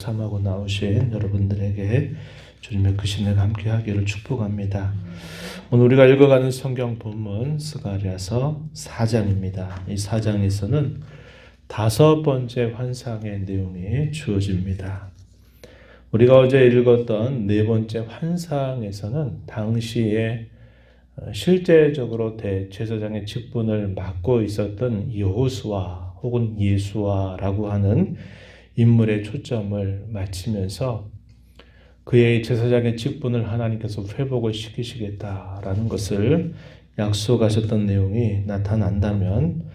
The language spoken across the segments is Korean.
삼하고 나오신 여러분들에게 주님의 크신 은혜가 함께 하기를 축복합니다. 오늘 우리가 읽어가는 성경 본문 스가랴서 4장입니다. 이 4장에서는 5번째 환상의 내용이 주어집니다. 우리가 어제 읽었던 4번째 환상에서는 당시에 실제적으로 대제사장의 직분을 맡고 있었던 여호수아 혹은 예수아라고 하는 인물의 초점을 맞추면서 그의 제사장의 직분을 하나님께서 회복을 시키시겠다라는 것을 약속하셨던 내용이 나타난다면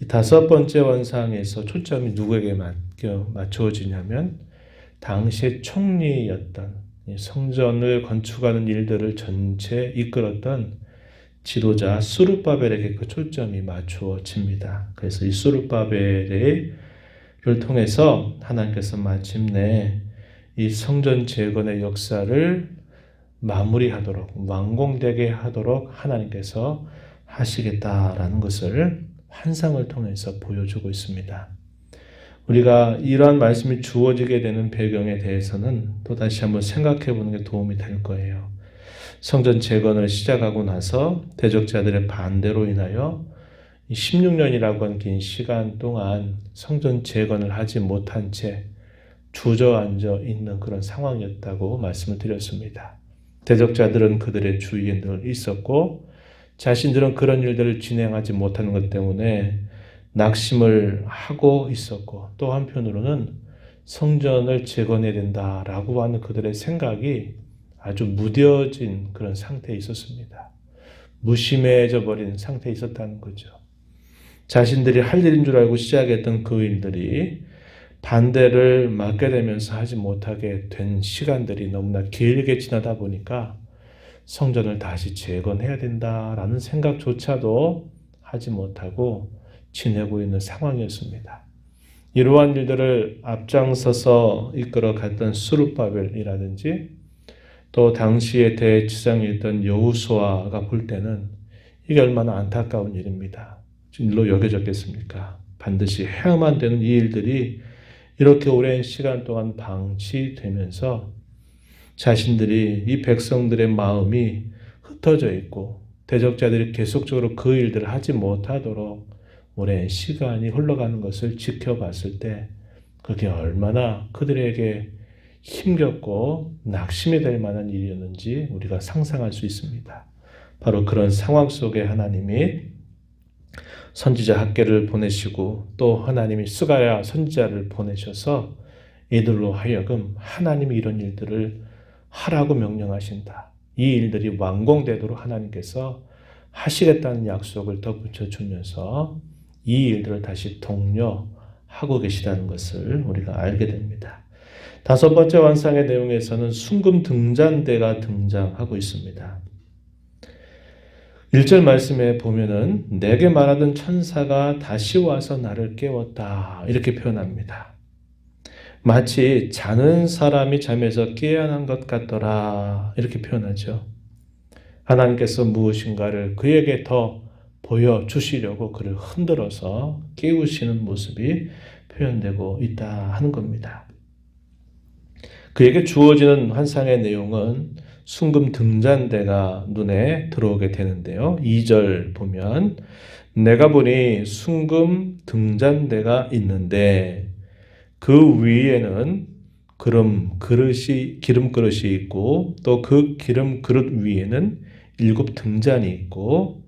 이 5번째 환상에서 초점이 누구에게 맞춰지냐면 당시의 총리였던 성전을 건축하는 일들을 전체 이끌었던 지도자 스룹바벨에게 그 초점이 맞추어집니다. 그래서 이 스룹바벨을 통해서 하나님께서 마침내 이 성전 재건의 역사를 마무리하도록 완공되게 하도록 하나님께서 하시겠다라는 것을 환상을 통해서 보여주고 있습니다. 우리가 이러한 말씀이 주어지게 되는 배경에 대해서는 또 다시 한번 생각해 보는 게 도움이 될 거예요. 성전 재건을 시작하고 나서 대적자들의 반대로 인하여 16년이라고 한 긴 시간 동안 성전 재건을 하지 못한 채 주저앉아 있는 그런 상황이었다고 말씀을 드렸습니다. 대적자들은 그들의 주위에 늘 있었고 자신들은 그런 일들을 진행하지 못하는 것 때문에 낙심을 하고 있었고 또 한편으로는 성전을 재건해야 된다라고 하는 그들의 생각이 아주 무뎌진 그런 상태에 있었습니다. 무심해져 버린 상태에 있었다는 거죠. 자신들이 할 일인 줄 알고 시작했던 그 일들이 반대를 맞게 되면서 하지 못하게 된 시간들이 너무나 길게 지나다 보니까 성전을 다시 재건해야 된다라는 생각조차도 하지 못하고 지내고 있는 상황이었습니다. 이러한 일들을 앞장서서 이끌어 갔던 스룹바벨이라든지 또 당시의 대지상이었던 여호수아가 볼 때는 이게 얼마나 안타까운 일입니다. 일로 여겨졌겠습니까? 반드시 해야만 되는 이 일들이 이렇게 오랜 시간 동안 방치되면서 자신들이 이 백성들의 마음이 흩어져 있고 대적자들이 계속적으로 그 일들을 하지 못하도록 오랜 시간이 흘러가는 것을 지켜봤을 때 그게 얼마나 그들에게 힘겹고 낙심이 될 만한 일이었는지 우리가 상상할 수 있습니다. 바로 그런 상황 속에 하나님이 선지자 학개를 보내시고 또 하나님이 스가랴 선지자를 보내셔서 이들로 하여금 하나님이 이런 일들을 하라고 명령하신다. 이 일들이 완공되도록 하나님께서 하시겠다는 약속을 덧붙여 주면서 이 일들을 다시 독려하고 계시다는 것을 우리가 알게 됩니다. 5번째 환상의 내용에서는 순금 등잔대가 등장하고 있습니다. 1절 말씀에 보면은 내게 말하던 천사가 다시 와서 나를 깨웠다 이렇게 표현합니다. 마치 자는 사람이 잠에서 깨어난 것 같더라 이렇게 표현하죠. 하나님께서 무엇인가를 그에게 더 보여주시려고 그를 흔들어서 깨우시는 모습이 표현되고 있다 하는 겁니다. 그에게 주어지는 환상의 내용은 순금 등잔대가 눈에 들어오게 되는데요. 2절 보면 내가 보니 순금 등잔대가 있는데 그 위에는 기름 그릇이 있고 또 그 기름 그릇 위에는 7 등잔이 있고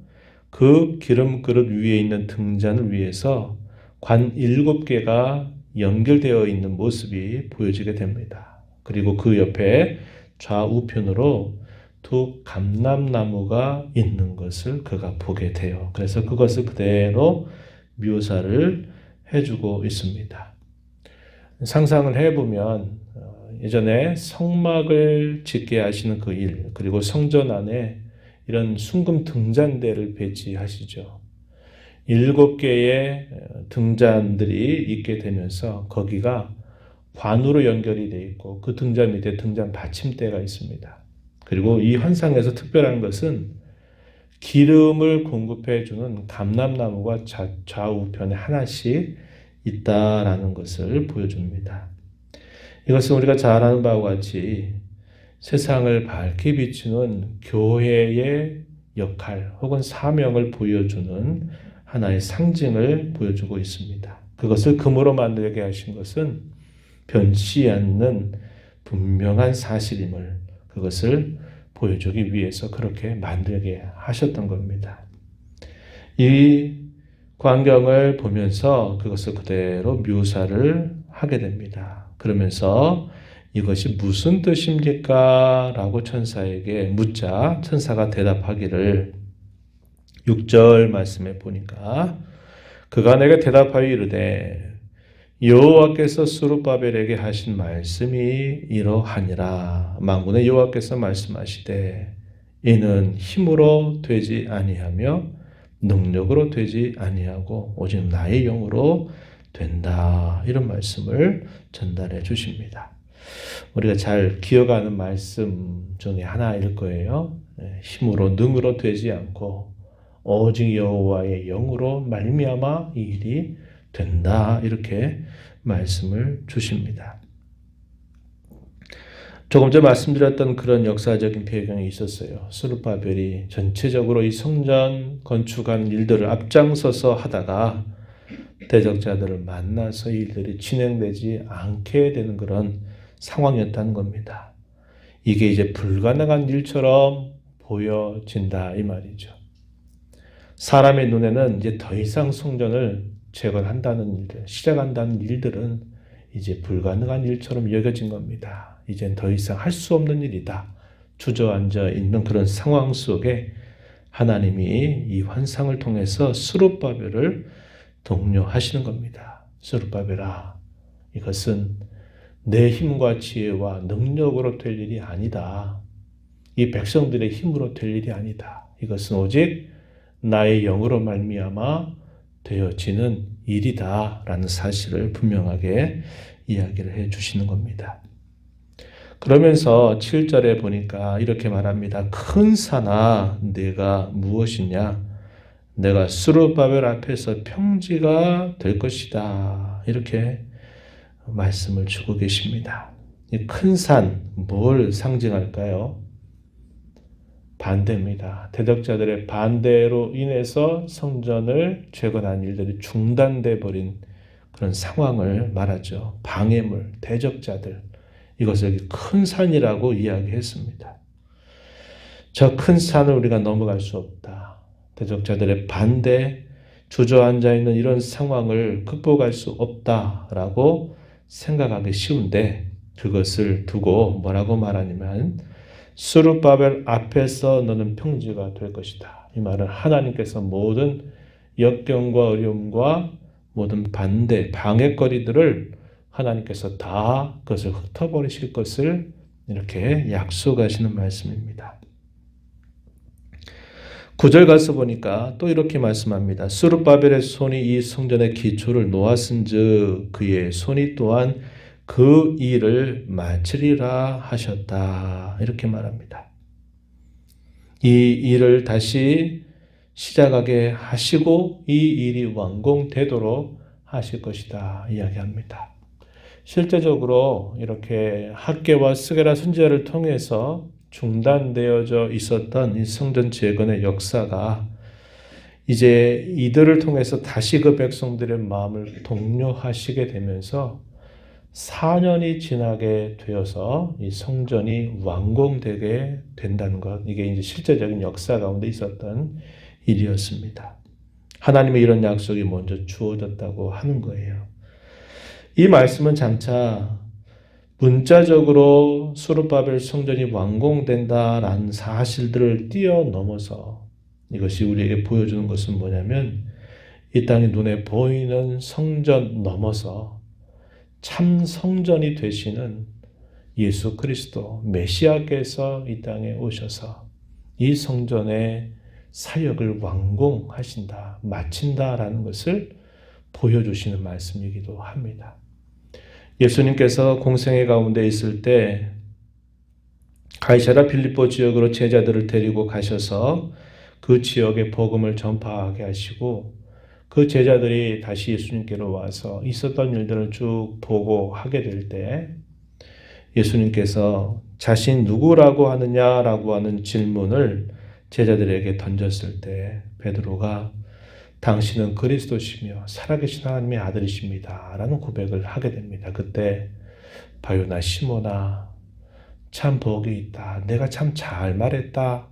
그 기름 그릇 위에 있는 등잔을 위해서 관 7개가 연결되어 있는 모습이 보여지게 됩니다. 그리고 그 옆에 좌우편으로 2 감람나무가 있는 것을 그가 보게 돼요. 그래서 그것을 그대로 묘사를 해주고 있습니다. 상상을 해보면 예전에 성막을 짓게 하시는 그 일, 그리고 성전 안에 이런 순금 등잔대를 배치하시죠. 7개의 등잔들이 있게 되면서 거기가 관으로 연결이 되어 있고 그 등잔 밑에 등잔 받침대가 있습니다. 그리고 이 환상에서 특별한 것은 기름을 공급해 주는 감람나무가 좌우편에 하나씩 있다라는 것을 보여줍니다. 이것은 우리가 잘 아는 바와 같이 세상을 밝게 비추는 교회의 역할 혹은 사명을 보여주는 하나의 상징을 보여주고 있습니다. 그것을 금으로 만들게 하신 것은 변치 않는 분명한 사실임을 그것을 보여주기 위해서 그렇게 만들게 하셨던 겁니다. 이 광경을 보면서 그것을 그대로 묘사를 하게 됩니다. 그러면서 이것이 무슨 뜻입니까? 라고 천사에게 묻자 천사가 대답하기를 6절 말씀에 보니까 그가 내게 대답하여 이르되 여호와께서 스룹바벨에게 하신 말씀이 이러하니라. 만군의 여호와께서 말씀하시되 이는 힘으로 되지 아니하며 능력으로 되지 아니하고 오직 나의 영으로 된다. 이런 말씀을 전달해 주십니다. 우리가 잘 기억하는 말씀 중에 하나일 거예요. 힘으로 능으로 되지 않고 오직 여호와의 영으로 말미암아 이 일이 된다. 이렇게 말씀을 주십니다. 조금 전에 말씀드렸던 그런 역사적인 배경이 있었어요. 스룹바벨이 전체적으로 이 성전 건축한 일들을 앞장서서 하다가 대적자들을 만나서 이 일들이 진행되지 않게 되는 그런 상황이었다는 겁니다. 이게 이제 불가능한 일처럼 보여진다 이 말이죠. 사람의 눈에는 이제 더 이상 성전을 재건한다는 일들, 시작한다는 일들은 이제 불가능한 일처럼 여겨진 겁니다. 이젠 더 이상 할 수 없는 일이다. 주저앉아 있는 그런 상황 속에 하나님이 이 환상을 통해서 스룹바벨을 독려하시는 겁니다. 스룹바벨아, 이것은 내 힘과 지혜와 능력으로 될 일이 아니다. 이 백성들의 힘으로 될 일이 아니다. 이것은 오직 나의 영으로 말미암아 되어지는 일이다 라는 사실을 분명하게 이야기를 해 주시는 겁니다. 그러면서 7절에 보니까 이렇게 말합니다. 큰 산아 네가 무엇이냐? 내가 스룹바벨 앞에서 평지가 될 것이다. 이렇게 말씀을 주고 계십니다. 이 큰 산, 뭘 상징할까요? 반대입니다. 대적자들의 반대로 인해서 성전을 재건한 일들이 중단돼 버린 그런 상황을 말하죠. 방해물, 대적자들, 이것을 큰 산이라고 이야기했습니다. 저 큰 산을 우리가 넘어갈 수 없다. 대적자들의 반대, 주저앉아 있는 이런 상황을 극복할 수 없다라고 생각하기 쉬운데 그것을 두고 뭐라고 말하냐면 스룹바벨 앞에서 너는 평지가 될 것이다. 이 말은 하나님께서 모든 역경과 어려움과 모든 반대, 방해거리들을 하나님께서 다 그것을 흩어버리실 것을 이렇게 약속하시는 말씀입니다. 9절 가서 보니까 또 이렇게 말씀합니다. 스룹바벨의 손이 이 성전의 기초를 놓았은즉 그의 손이 또한 그 일을 마치리라 하셨다. 이렇게 말합니다. 이 일을 다시 시작하게 하시고 이 일이 완공되도록 하실 것이다. 이야기합니다. 실제적으로 이렇게 학개와 스게라 선지자를 통해서 중단되어져 있었던 이 성전 재건의 역사가 이제 이들을 통해서 다시 그 백성들의 마음을 독려하시게 되면서 4년이 지나게 되어서 이 성전이 완공되게 된다는 것, 이게 이제 실제적인 역사 가운데 있었던 일이었습니다. 하나님의 이런 약속이 먼저 주어졌다고 하는 거예요. 이 말씀은 장차 문자적으로 스룹바벨 성전이 완공된다라는 사실들을 뛰어넘어서 이것이 우리에게 보여주는 것은 뭐냐면 이 땅의 눈에 보이는 성전 넘어서 참 성전이 되시는 예수 그리스도 메시아께서 이 땅에 오셔서 이 성전의 사역을 완공하신다, 마친다라는 것을 보여주시는 말씀이기도 합니다. 예수님께서 공생애 가운데 있을 때 가이사랴 빌립보 지역으로 제자들을 데리고 가셔서 그 지역에 복음을 전파하게 하시고 그 제자들이 다시 예수님께로 와서 있었던 일들을 쭉 보고하게 될 때 예수님께서 자신 누구라고 하느냐라고 하는 질문을 제자들에게 던졌을 때 베드로가 당신은 그리스도시며 살아계신 하나님의 아들이십니다 라는 고백을 하게 됩니다. 그때 바요나 시몬아 참 복이 있다. 내가 참 잘 말했다.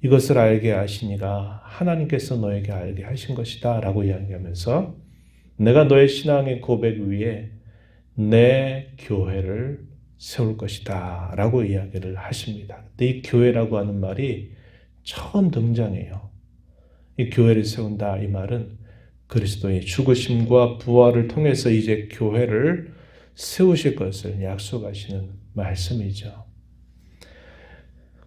이것을 알게 하시니가 하나님께서 너에게 알게 하신 것이다 라고 이야기하면서 내가 너의 신앙의 고백 위에 내 교회를 세울 것이다 라고 이야기를 하십니다. 근데 이 교회라고 하는 말이 처음 등장해요. 이 교회를 세운다 이 말은 그리스도의 죽으심과 부활을 통해서 이제 교회를 세우실 것을 약속하시는 말씀이죠.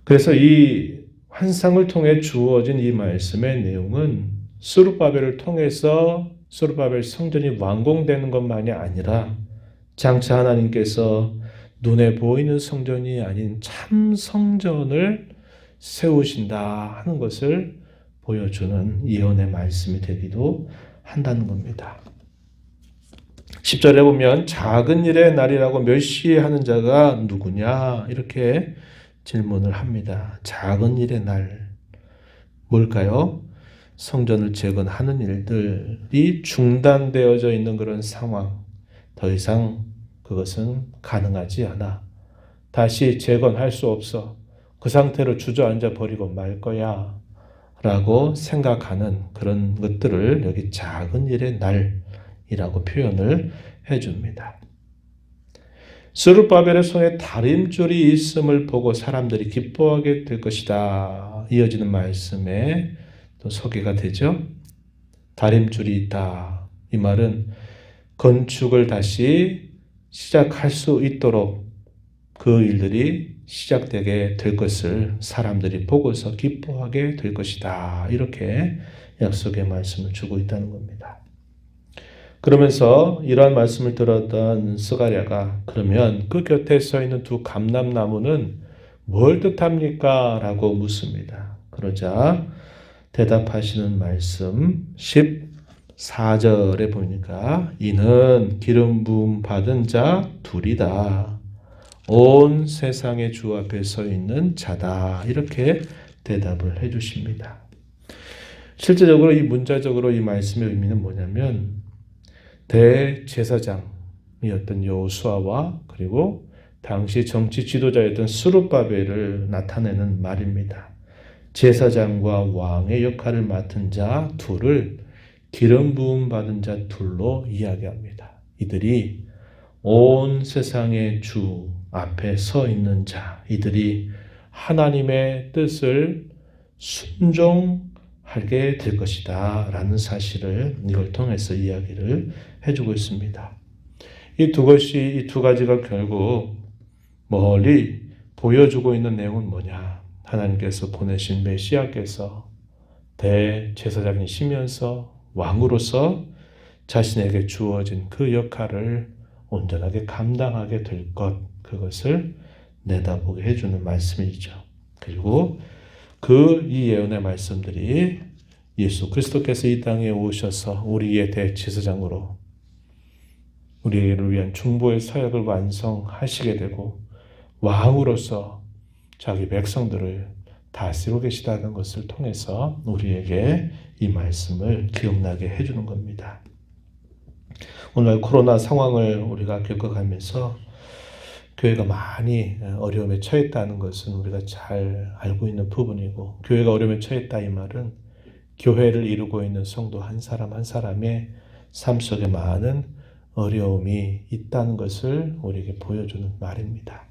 그래서 이 환상을 통해 주어진 이 말씀의 내용은 스룹바벨을 통해서 스룹바벨 성전이 완공되는 것만이 아니라 장차 하나님께서 눈에 보이는 성전이 아닌 참 성전을 세우신다 하는 것을 보여주는 예언의 말씀이 되기도 한다는 겁니다. 10절에 보면 작은 일의 날이라고 멸시하는 자가 누구냐 이렇게 질문을 합니다. 작은 일의 날 뭘까요? 성전을 재건하는 일들이 중단되어져 있는 그런 상황, 더 이상 그것은 가능하지 않아. 다시 재건할 수 없어. 그 상태로 주저앉아 버리고 말 거야 라고 생각하는 그런 것들을 여기 작은 일의 날이라고 표현을 해줍니다. 스룹바벨의 손에 다림줄이 있음을 보고 사람들이 기뻐하게 될 것이다. 이어지는 말씀에 또 소개가 되죠. 다림줄이 있다. 이 말은 건축을 다시 시작할 수 있도록 그 일들이 시작되게 될 것을 사람들이 보고서 기뻐하게 될 것이다. 이렇게 약속의 말씀을 주고 있다는 겁니다. 그러면서 이러한 말씀을 들었던 스가랴가 그러면 그 곁에 서 있는 두 감람나무는 뭘 뜻합니까? 라고 묻습니다. 그러자 대답하시는 말씀 14절에 보니까 이는 기름 부음 받은 자 둘이다. 온 세상의 주 앞에 서 있는 자다. 이렇게 대답을 해 주십니다. 실제적으로 이 문자적으로 이 말씀의 의미는 뭐냐면 대제사장이었던 여호수아와 그리고 당시 정치 지도자였던 스룹바벨을 나타내는 말입니다. 제사장과 왕의 역할을 맡은 자 둘을 기름 부음 받은 자 둘로 이야기합니다. 이들이 온 세상의 주 앞에 서 있는 자, 이들이 하나님의 뜻을 순종하게 될 것이다 라는 사실을 이걸 통해서 이야기를 해주고 있습니다. 이 두 가지가 결국 멀리 보여주고 있는 내용은 뭐냐? 하나님께서 보내신 메시아께서 대제사장이시면서 왕으로서 자신에게 주어진 그 역할을 온전하게 감당하게 될 것, 그것을 내다보게 해주는 말씀이죠. 그리고 이 예언의 말씀들이 예수 그리스도께서 이 땅에 오셔서 우리의 대제사장으로 우리를 위한 중보의 사역을 완성하시게 되고 왕으로서 자기 백성들을 다스리고 계시다는 것을 통해서 우리에게 이 말씀을 기억나게 해주는 겁니다. 오늘 코로나 상황을 우리가 겪어가면서 교회가 많이 어려움에 처했다는 것은 우리가 잘 알고 있는 부분이고, 교회가 어려움에 처했다 이 말은 교회를 이루고 있는 성도 한 사람 한 사람의 삶 속에 많은 어려움이 있다는 것을 우리에게 보여주는 말입니다.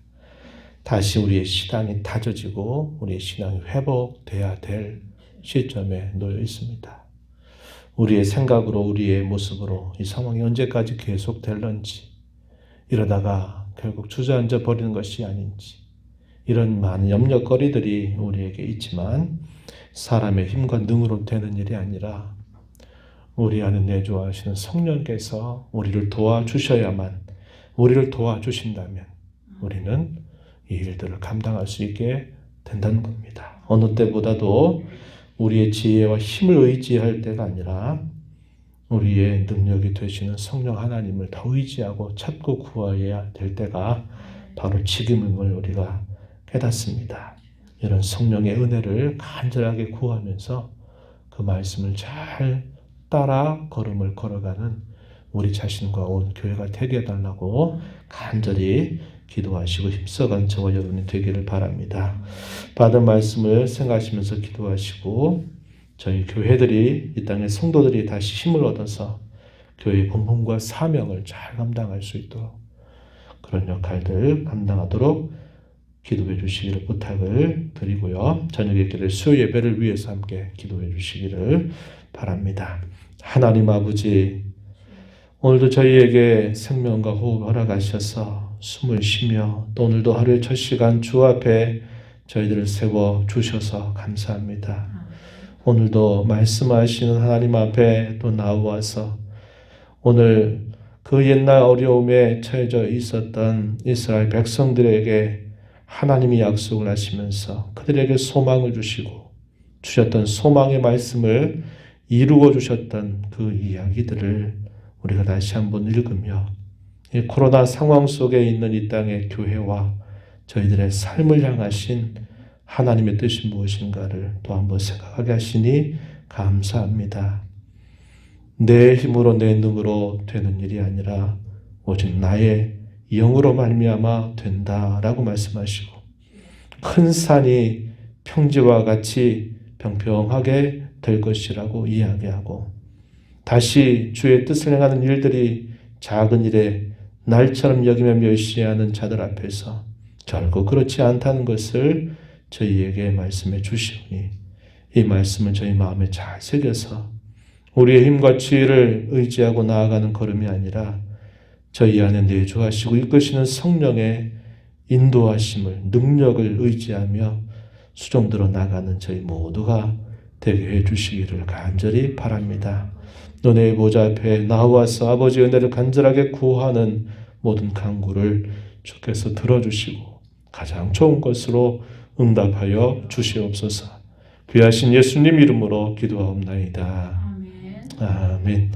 다시 우리의 신앙이 다져지고 우리의 신앙이 회복돼야 될 시점에 놓여 있습니다. 우리의 생각으로 우리의 모습으로 이 상황이 언제까지 계속될런지, 이러다가 결국 주저앉아 버리는 것이 아닌지, 이런 많은 염려거리들이 우리에게 있지만 사람의 힘과 능으로 되는 일이 아니라 우리 안에 내주하시는 성령께서 우리를 도와주셔야만, 우리를 도와주신다면 우리는 이 일들을 감당할 수 있게 된다는 겁니다. 어느 때보다도 우리의 지혜와 힘을 의지할 때가 아니라 우리의 능력이 되시는 성령 하나님을 더 의지하고 찾고 구해야 될 때가 바로 지금임을 우리가 깨닫습니다. 이런 성령의 은혜를 간절하게 구하면서 그 말씀을 잘 따라 걸음을 걸어가는 우리 자신과 온 교회가 되게 해달라고 간절히 기도하시고 힘써간 저와 여러분이 되기를 바랍니다. 받은 말씀을 생각하시면서 기도하시고 저희 교회들이 이 땅의 성도들이 다시 힘을 얻어서 교회의 본분과 사명을 잘 감당할 수 있도록 그런 역할들 감당하도록 기도해 주시기를 부탁을 드리고요. 저녁에 기도의 수요 예배를 위해서 함께 기도해 주시기를 바랍니다. 하나님 아버지, 오늘도 저희에게 생명과 호흡을 허락하셔서 숨을 쉬며 또 오늘도 하루의 첫 시간 주 앞에 저희들을 세워 주셔서 감사합니다. 오늘도 말씀하시는 하나님 앞에 또 나와서 오늘 그 옛날 어려움에 처해져 있었던 이스라엘 백성들에게 하나님이 약속을 하시면서 그들에게 소망을 주시고 주셨던 소망의 말씀을 이루어 주셨던 그 이야기들을 우리가 다시 한번 읽으며 이 코로나 상황 속에 있는 이 땅의 교회와 저희들의 삶을 향하신 하나님의 뜻이 무엇인가를 또 한번 생각하게 하시니 감사합니다. 내 힘으로 내 능으로 되는 일이 아니라 오직 나의 영으로 말미암아 된다라고 말씀하시고 큰 산이 평지와 같이 평평하게 될 것이라고 이야기하고 다시 주의 뜻을 행하는 일들이 작은 일에 날처럼 여기며 멸시하는 자들 앞에서 결코 그렇지 않다는 것을 저희에게 말씀해 주시오니 이 말씀을 저희 마음에 잘 새겨서 우리의 힘과 지혜를 의지하고 나아가는 걸음이 아니라 저희 안에 내주하시고 이끄시는 성령의 인도하심을 능력을 의지하며 수종들어 나가는 저희 모두가 되게 해주시기를 간절히 바랍니다. 너의 보좌 앞에 나와서 아버지 은혜를 간절하게 구하는 모든 간구를 주께서 들어주시고 가장 좋은 것으로 응답하여 주시옵소서. 귀하신 예수님 이름으로 기도하옵나이다. 아멘.